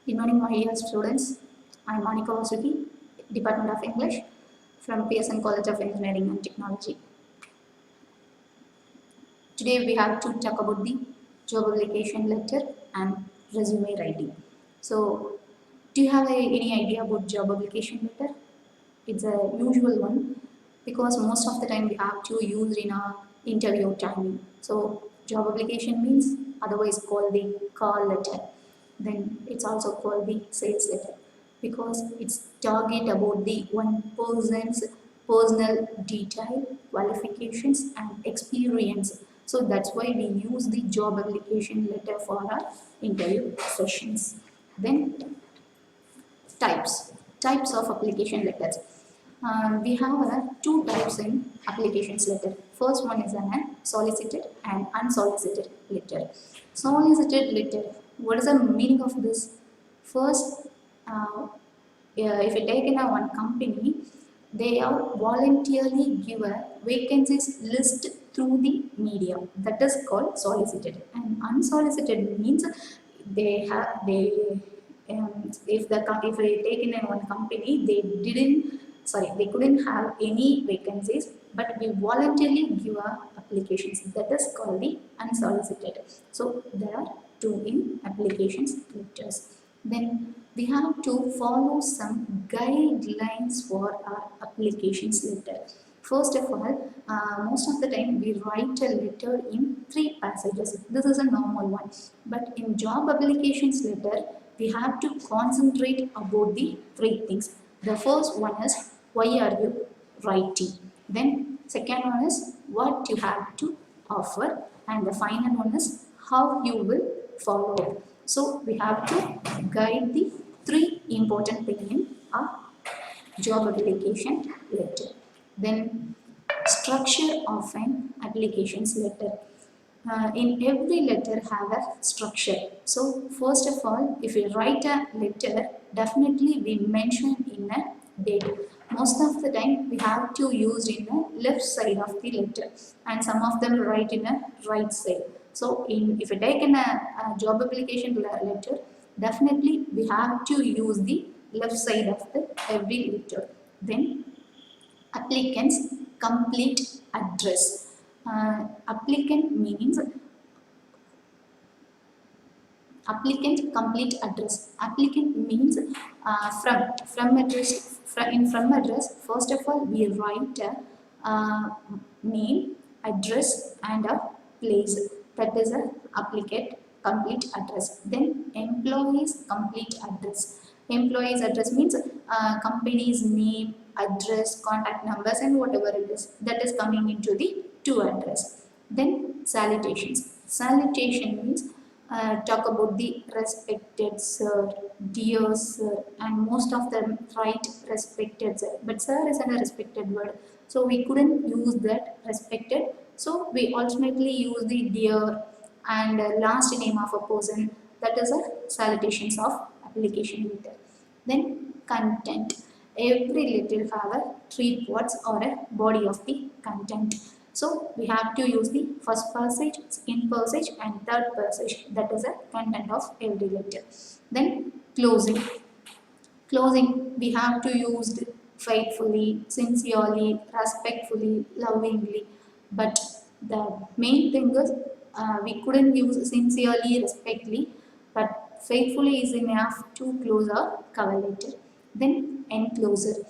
Good morning, my dear students. I am Manicka Vasuki, Department of English from PSN College of Engineering and Technology. Today we have to talk about the job application letter and resume writing. So, do you have any idea about job application letter? It's a usual one because most of the time we have to use in our interview timing. So, job application means otherwise called the call letter. Then it's also called the sales letter because it's target about the one person's personal detail, qualifications and experience. So that's why we use the job application letter for our interview sessions. Then types of application letters. We have two types in applications letter. First one is a solicited and unsolicited letter. Solicited letter, what is the meaning of this? First, if you take in a one company, they are voluntarily give a vacancies list through the media. That is called solicited. And unsolicited means if they take in one company, they couldn't have any vacancies, but we voluntarily give our applications. That is called the unsolicited. So there are two in applications letters. Then we have to follow some guidelines for our applications letter. First of all, most of the time we write a letter in 3 passages. This is a normal one. But in job applications letter, we have to concentrate about the 3 things. The first one is why are you writing? Then second one is what you have to offer, and the final one is how you will follow. So we have to guide the 3 important things in our job application letter. Then structure of an applications letter. In every letter have a structure. So first of all, if we write a letter, definitely we mention in a date. Most of the time we have to use in the left side of the letter, and some of them write in a right side. So if you take in a job application letter, definitely we have to use the left side of the every letter. Then applicant's complete address. Applicant means applicant complete address. Applicant means from address. From address, first of all we write a name, address and a place. That is a applicant complete address. Then employee's complete address. Employee's address means company's name, address, contact numbers and whatever it is that is coming into the to address. Then salutations. Salutation means talk about the respected sir, dear sir, and most of them write respected sir. But sir is a respected word, so we couldn't use that respected. So we ultimately use the dear and last name of a person. That is a salutations of application letter. Then content. Every letter have a 3 parts or a body of the content. So we have to use the first passage, second passage and third passage. That is a content of every letter. Then closing. Closing, we have to use faithfully, sincerely, respectfully, lovingly. But the main thing is we couldn't use sincerely, respectfully, but faithfully is enough to close our cover letter. Then enclosure.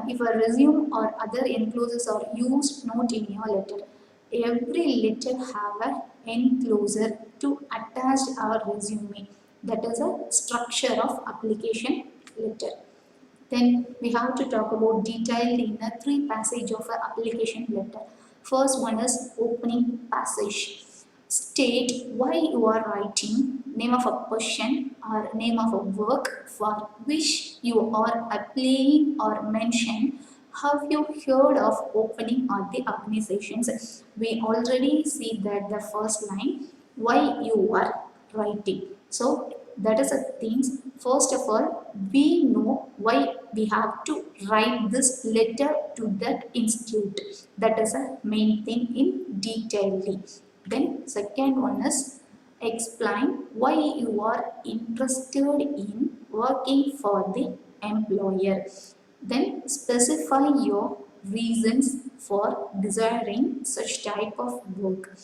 If a resume or other enclosures are used, note in your letter. Every letter have a enclosure to attach our resume. That is a structure of application letter. Then we have to talk about detailed in the 3 passage of an application letter. First one is opening passage. State why you are writing, name of a person or name of a work for which you are applying or mention. Have you heard of opening or the organizations? We already see that the first line, why you are writing. So that is the things. First of all, we know why we have to write this letter to that institute. That is a main thing in detailing. Then second one is Explain why you are interested in working for the employer. Then specify your reasons for desiring such type of work.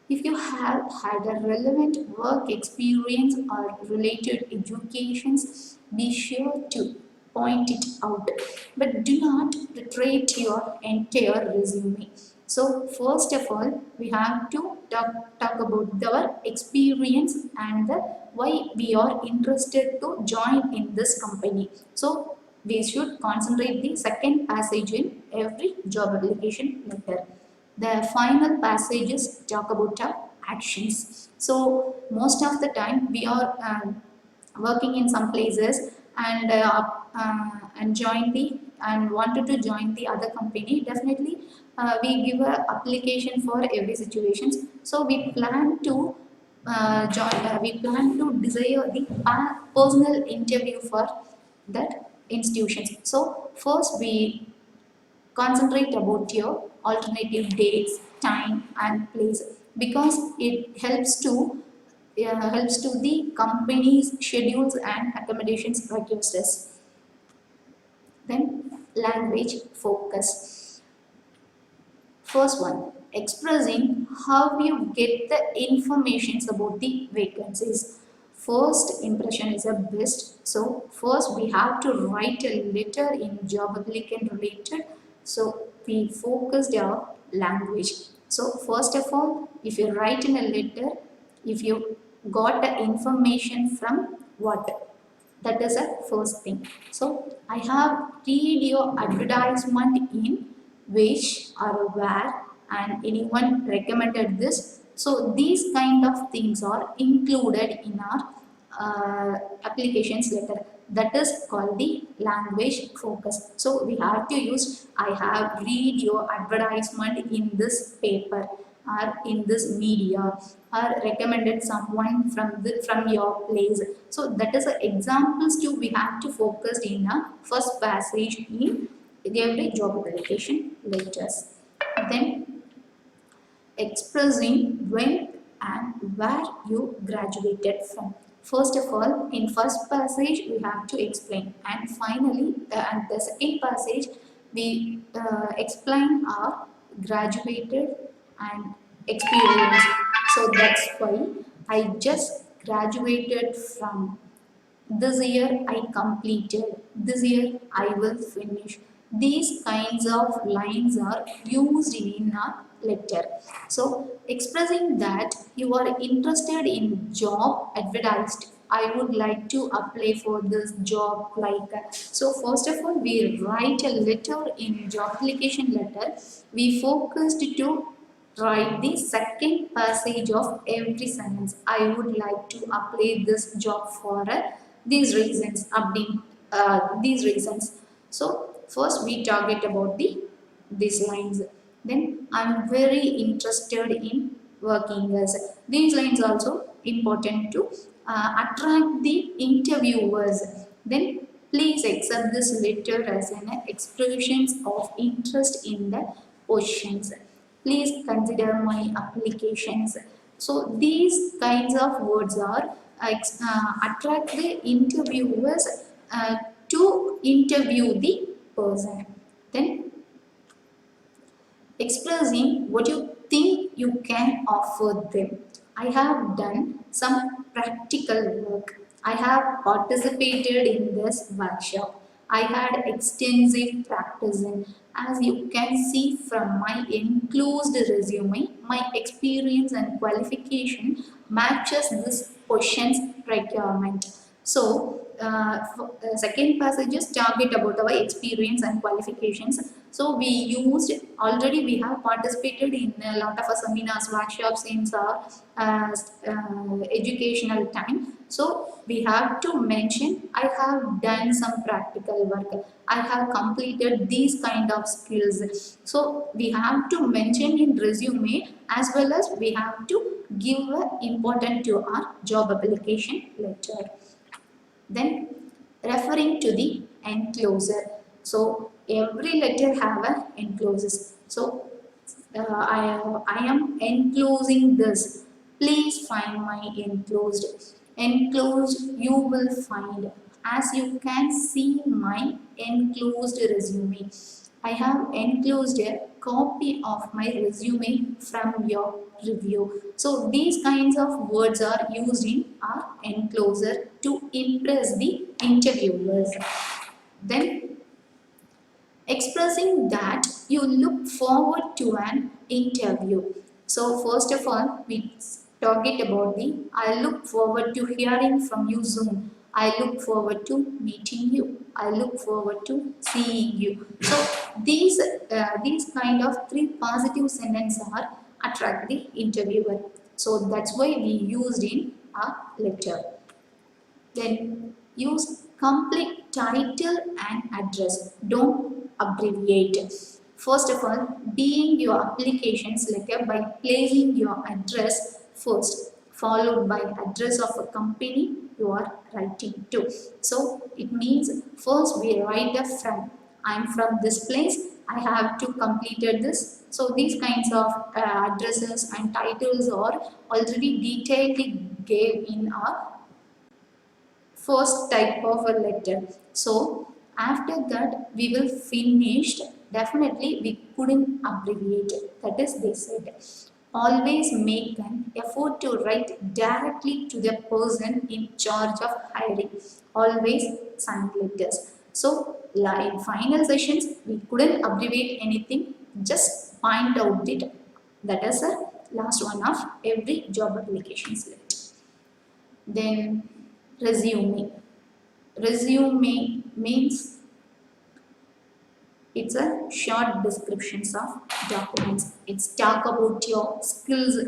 If you have had a relevant work experience or related educations, be sure to point it out, but do not reiterate your entire resume. So first of all, we have to talk about our experience and why we are interested to join in this company. So we should concentrate the second passage in every job application letter. The final passages talk about our actions. So most of the time we are working in some places and join the and wanted to join the other company. Definitely we give a application for every situations. So we plan to we plan to desire the personal interview for that institutions. So first we concentrate about your alternative dates, time and place, because it helps to the company's schedules and accommodations requests. Then language focus. First one, expressing how you get the informations about the vacancies. First impression is a best. So first we have to write a letter in job applicant related. So we focused our language. So first of all, if you write in a letter, if you got the information from what? That is a first thing. So I have read your advertisement in which or where and anyone recommended this. So these kind of things are included in our applications letter. That is called the language focus. So we have to use I have read your advertisement in this paper or in this media or recommended someone from your place. So that is the examples too we have to focus in a first passage in every job application letters. Then expressing when and where you graduated from. First of all, in first passage we have to explain, and finally, and the second passage we explain our graduated and experience. So that's why I just graduated from. This year I completed. This year I will finish. These kinds of lines are used in a letter. So expressing that you are interested in job advertised. I would like to apply for this job like that. So first of all, we write a letter in job application letter. We focused to write the second passage of every sentence. I would like to apply this job for these reasons. These reasons. So first we target about these lines. Then I'm very interested in working as. These lines also important to attract the interviewers. Then please accept this letter as an expression of interest in the positions. Please consider my applications. So these kinds of words are attract the interviewers to interview the person. Then expressing what you think you can offer them. I have done some practical work. I have participated in this workshop. I had extensive practice in. As you can see from my enclosed resume, my experience and qualification matches this question's requirement. So, second passage is target about our experience and qualifications. So we used already we have participated in a lot of seminars, workshops in our educational time. So we have to mention I have done some practical work. I have completed these kind of skills. So we have to mention in resume as well as we have to give important to our job application letter. Then referring to the enclosure. So every letter have a enclosures. So I am enclosing this. Please find my enclosed. Enclosed you will find. As you can see my enclosed resume. I have enclosed a copy of my resume from your review. So these kinds of words are used in our enclosure to impress the interviewers. Then expressing that you look forward to an interview. So first of all, we talk it about the I look forward to hearing from you soon. I look forward to meeting you. I look forward to seeing you. So these kind of three positive sentences are attract the interviewer. So that's why we used in a letter. Then use complete title and address. Don't abbreviate. First of all, begin your applications letter by placing your address first, followed by address of a company you are writing to. So it means first we write the from. I'm from this place. I have to completed this. So these kinds of addresses and titles are already detailedly gave in our first type of a letter. So after that we will finish. Definitely we couldn't abbreviate it. That is they said. Always make an effort to write directly to the person in charge of hiring. Always sign letters. So in final sessions we couldn't abbreviate anything. Just point out it. That is the last one of every job applications letter. Then resume. Resume means it's a short descriptions of documents. It's talk about your skills,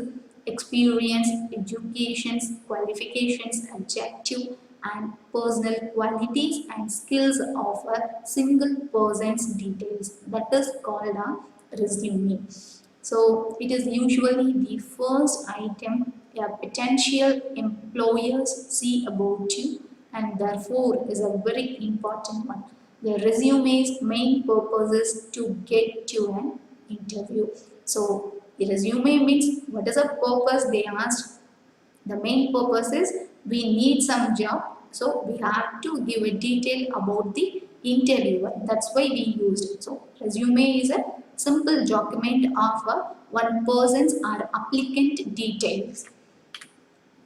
experience, educations, qualifications, objective and personal qualities and skills of a single person's details. That is called a resume. So it is usually the first item a potential employers see about you and therefore is a very important one. The resume's main purpose is to get you an interview. So the resume means what is the purpose they asked. The main purpose is we need some job, so we have to give a detail about the interviewer. That's why we used it. So resume is a simple document of one person's or applicant details.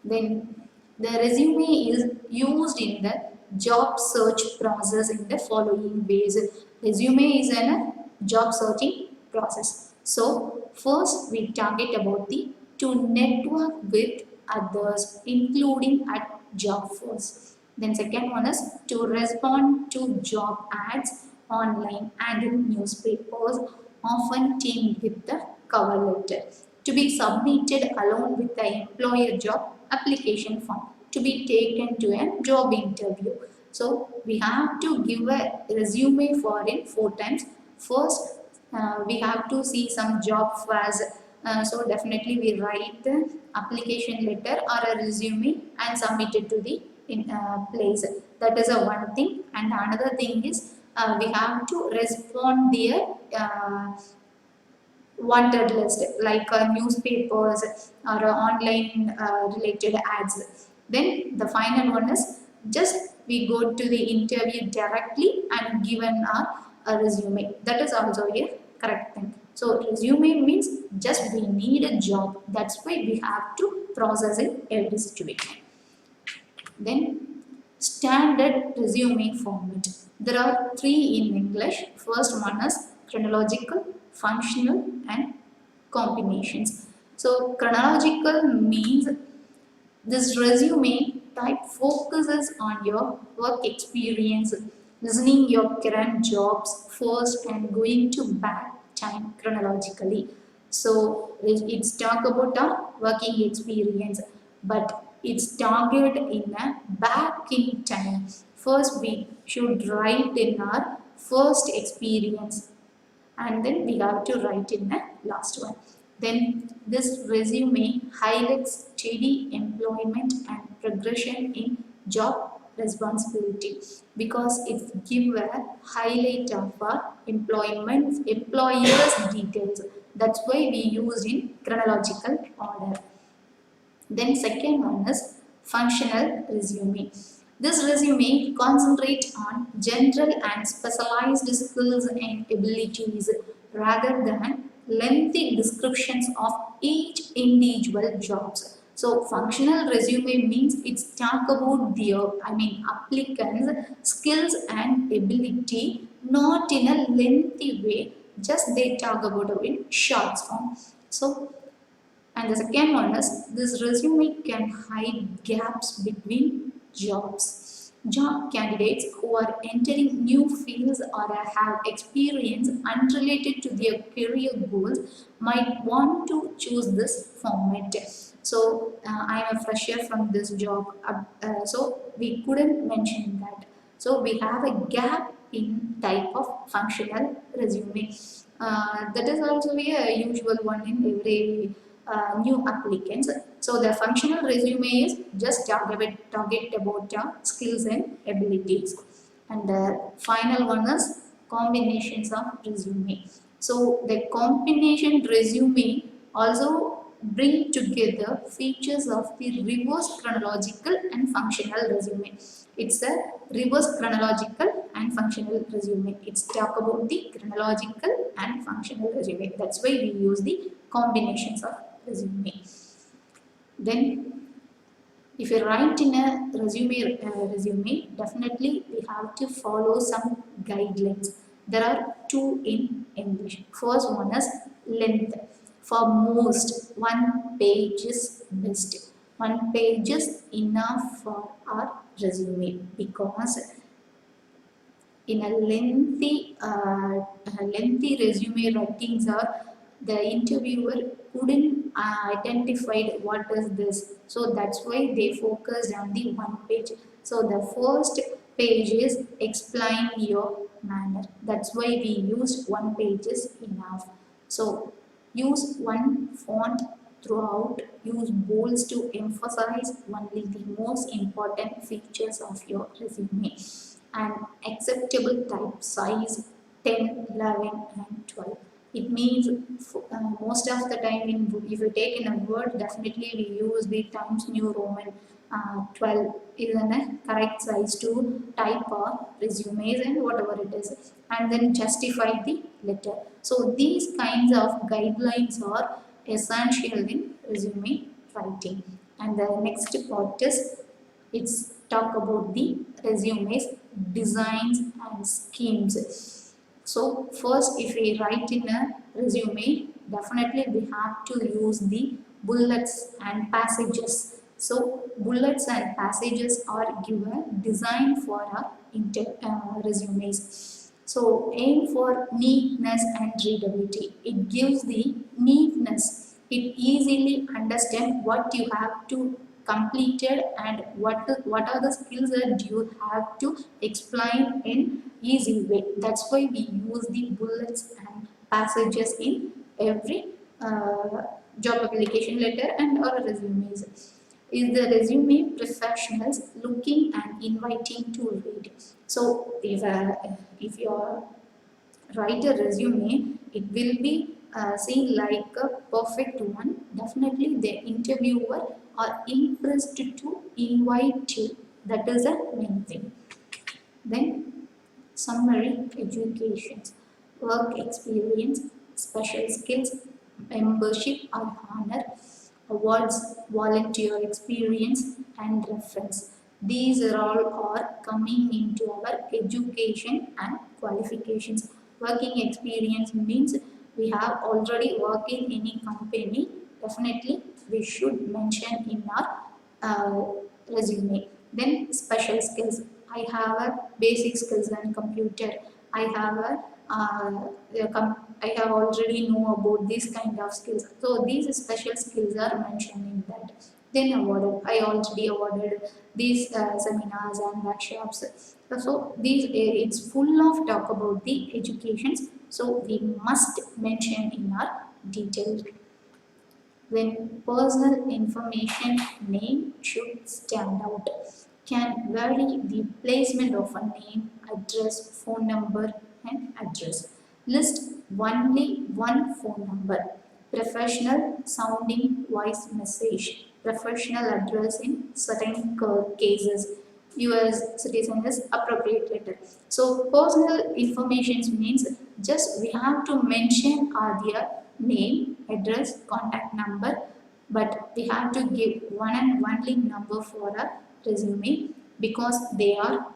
Then the resume is used in the job search process in the following ways. Resume is a job searching process. So first we target about the to network with others including at job fairs. Then second one is to respond to job ads online and in newspapers, often teamed with the cover letter, to be submitted along with the employer job application form to be taken to a job interview. So we have to give a resume for it 4 times. First, we have to see some job fairs. So definitely we write the application letter or a resume and submit it to the place. That is a one thing. And another thing is we have to respond their wanted list like newspapers or online related ads. Then the final one is just we go to the interview directly and given a resume. That is also a correct thing. So resume means just we need a job. That's why we have to process in every situation. Then standard resume format. There are three in English. First one is chronological, functional and combinations. So chronological means this resume type focuses on your work experience, listening your current jobs first and going to back time chronologically. So it's talk about a working experience, but it's target in a back in time. First we should write in our first experience and then we have to write in the last one. Then this resume highlights steady employment and progression in job responsibility because it gives a highlight of employer's details. That's why we use in chronological order. Then second one is functional resume. This resume concentrates on general and specialized skills and abilities rather than lengthy descriptions of each individual jobs. So functional resume means it's talk about their, applicants' skills and ability, not in a lengthy way, just they talk about it in short form. So and the second one is this resume can hide gaps between jobs. Job candidates who are entering new fields or have experience unrelated to their career goals might want to choose this format. So I am a fresher from this job, so we couldn't mention that. So we have a gap in type of functional resume. That is also a usual one in every new applicants. So the functional resume is just target about skills and abilities. And the final one is combinations of resume. So the combination resume also bring together features of the reverse chronological and functional resume. It's a reverse chronological and functional resume. It's talk about the chronological and functional resume. That's why we use the combinations of resume. Then if you write in a resume, definitely we have to follow some guidelines. There are two in English. First one is length. For most, 1 page is best. 1 page is enough for our resume because in a lengthy resume writings are the interviewer couldn't identify what is this, so that's why they focused on the 1 page. So the first page is explain your manner, that's why we used 1 page is enough. So use one font throughout, use bolds to emphasize only the most important features of your resume, and acceptable type size 10, 11 and 12. It means most of the time if you take in a word, definitely we use the Times New Roman 12 is a correct size to type our resumes and whatever it is, and then justify the letter. So these kinds of guidelines are essential in resume writing. And the next part is it's talk about the resumes, designs and schemes. So first if we write in a resume, definitely we have to use the bullets and passages. So bullets and passages are given design for our resumes. So aim for neatness and readability. It gives the neatness. It easily understand what you have to completed and what are the skills that you have to explain in easy way. That's why we use the bullets and passages in every job application letter and or resumes. Is the resume professionals looking and inviting to read? So if you write a resume, it will be seen like a perfect one. Definitely the interviewer are impressed to invite you. That is the main thing. Then summary educations, work experience, special skills, membership or honor, awards, volunteer experience and reference. These are all are coming into our education and qualifications. Working experience means we have already worked in any company. Definitely we should mention in our resume. Then special skills. I have a basic skills in computer. I have I have already know about these kind of skills. So these special skills are mentioned in that. Then awarded. I already awarded these seminars and workshops. So these it's full of talk about the educations. So we must mention in our detail. When personal information name should stand out, can vary the placement of a name, address, phone number and address. List only one phone number. Professional sounding voice message. professional address in certain cases. US citizen is appropriate letter. So personal information means just we have to mention their name, address, contact number, but we have to give one and only number for a resume because they are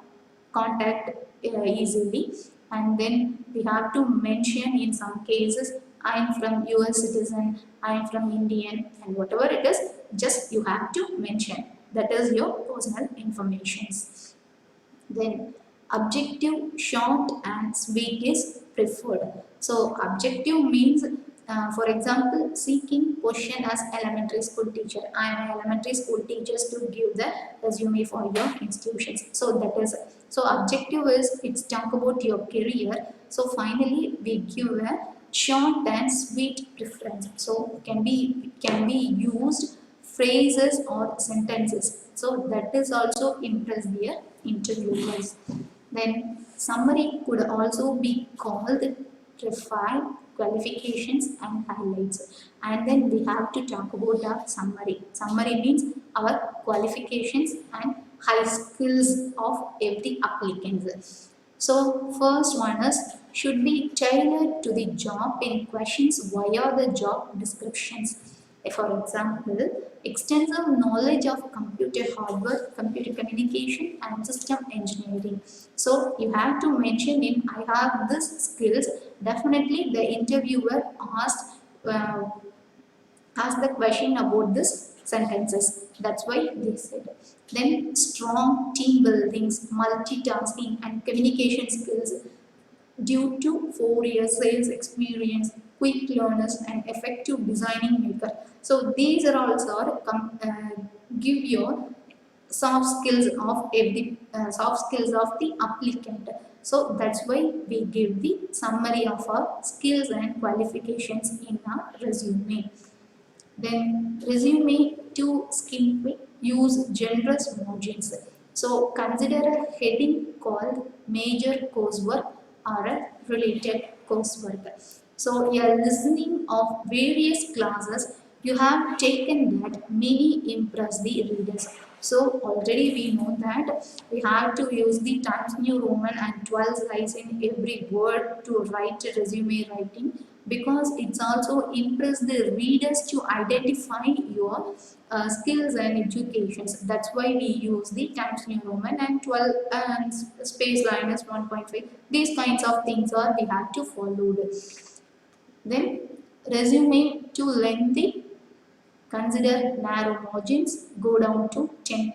contact easily, and then we have to mention in some cases I am from US citizen, I am from Indian, and whatever it is, just you have to mention. That is your personal informations. Then objective, short and sweet is preferred. So objective means, for example, seeking position as elementary school teacher. I am an elementary school teacher to give the resume for your institutions. So that is, so objective is it's talk about your career. So finally we give a short and sweet preference. So can be used phrases or sentences. So that is also impress their interviewers. Then summary could also be called profile, qualifications and highlights. And then we have to talk about the summary. Summary means our qualifications and high skills of every applicant. So first one is should be tailored to the job in questions via the job descriptions. For example, extensive knowledge of computer hardware, computer communication and system engineering. So you have to mention in I have this skills. Definitely the interviewer uh, asked the question about this sentences. That's why they said. Then strong team buildings, multitasking and communication skills due to 4 years sales experience, quick learners and effective designing maker. So these are also give your soft skills of the applicant. So that's why we give the summary of our skills and qualifications in our resume. Then resume to skim quick, use generous margins. So consider a heading called major coursework or a related coursework. So a listening of various classes you have taken that many impress the readers. So already we know that we have to use the Times New Roman and 12 size in every word to write a resume writing, because it's also impress the readers to identify your skills and educations. That's why we use the Times New Roman and 12 and space line is 1.5. These kinds of things are we have to follow. Then resume too lengthy, consider narrow margins, go down to 10.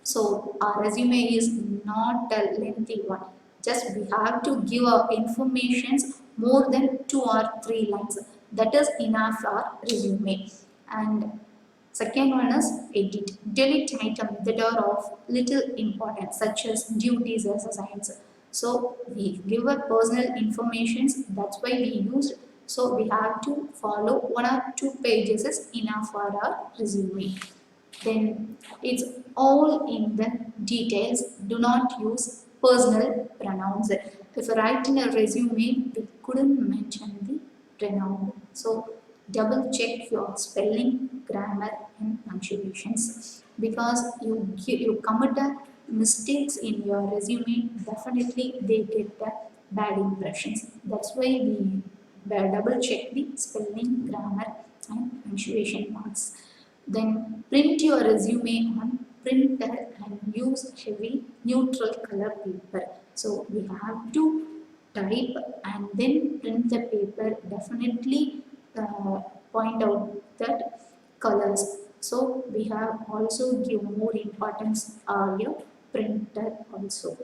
So our resume is not a lengthy one. Just we have to give our informations more than 2 or 3 lines. That is enough for our resume. And second one is edit. Delete items that are of little importance, such as duties as assigned. So we give a personal informations. That's why we used. So we have to follow 1 or 2 pages is enough for our resume. Then it's all in the details. Do not use personal pronouns. If I write in a resume, we couldn't mention the pronoun. So double check your spelling, grammar and punctuations, because you commit mistakes in your resume, definitely they get the bad impressions. That's why we double check the spelling, grammar and punctuation marks. Then print your resume on printer and use heavy neutral color paper. So we have to type and then print the paper. Definitely point out that colors. So we have also give more importance your printer also.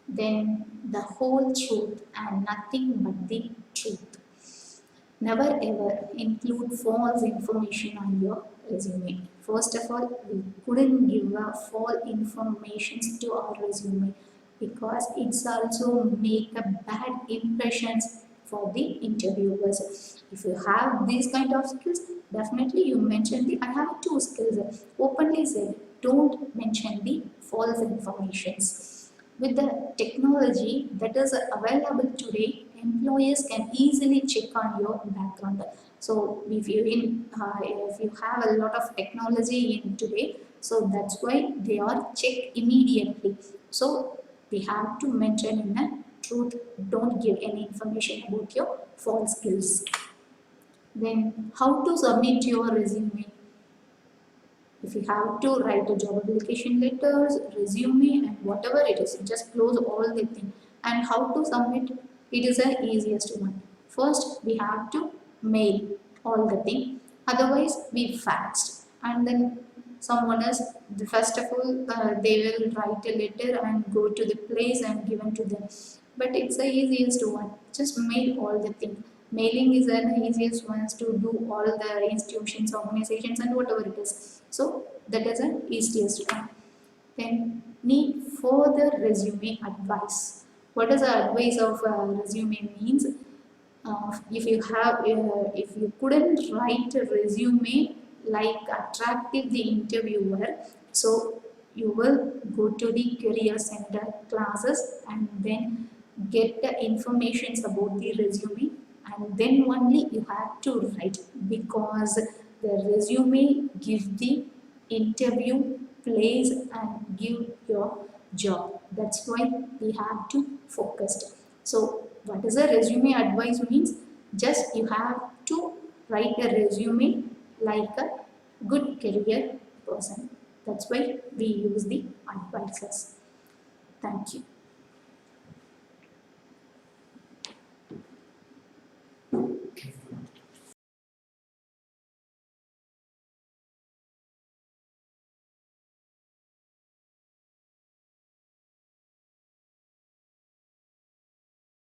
Then the whole truth and nothing but the truth. Never ever include false information on your resume. First of all, we couldn't give a false information to our resume, because it's also make a bad impressions for the interviewers. If you have these kind of skills, definitely you mention the I have 2 skills. Openly said, don't mention the false informations. With the technology that is available today, employers can easily check on your background. So if you have a lot of technology in today, so that's why they are checked immediately. So we have to mention in a truth. Don't give any information about your false skills. Then how to submit your resume? If you have to write a job application letters, resume, and whatever it is, just close all the thing. And how to submit? It is the easiest one. First, we have to mail all the thing. Otherwise, we faxed, and then someone else. First of all, they will write a letter and go to the place and given to them. But it's the easiest one. Just mail all the thing. Mailing is the easiest ones to do all the institutions, organizations, and whatever it is. So that is the easiest one. Then need further resume advice. What is the advice of resume means? If you couldn't write a resume like attractive the interviewer, so you will go to the career center classes and then get the informations about the resume, and then only you have to write, because the resume gives the interview place and give your job. That's why we have to focus. So what is a resume advice means? Just you have to write a resume like a good career person. That's why we use the advices. Thank you.